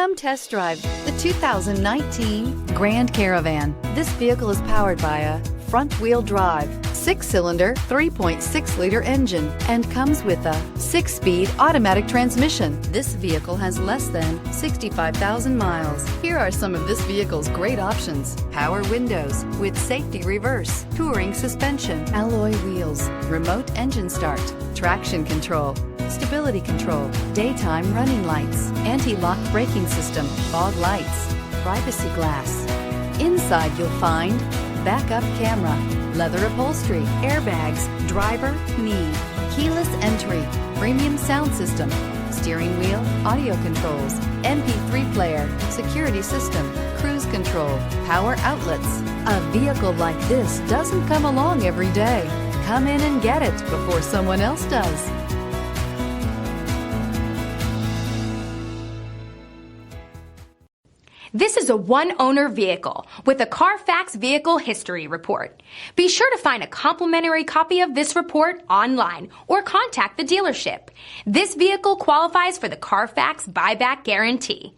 Come test drive the 2019 Grand Caravan. This vehicle is powered by a front-wheel drive, 6-cylinder, 3.6-liter engine, and comes with a 6-speed automatic transmission. This vehicle has less than 65,000 miles. Here are some of this vehicle's great options: power windows with safety reverse, touring suspension, alloy wheels, remote engine start, traction control, stability control, daytime running lights, anti-lock braking system, fog lights, privacy glass. Inside you'll find backup camera, leather upholstery, airbags, driver, knee, keyless entry, premium sound system, steering wheel audio controls, MP3 player, security system, cruise control, power outlets. A vehicle like this doesn't come along every day. Come in and get it before someone else does. This is a one-owner vehicle with a Carfax Vehicle History Report. Be sure to find a complimentary copy of this report online or contact the dealership. This vehicle qualifies for the Carfax Buyback Guarantee.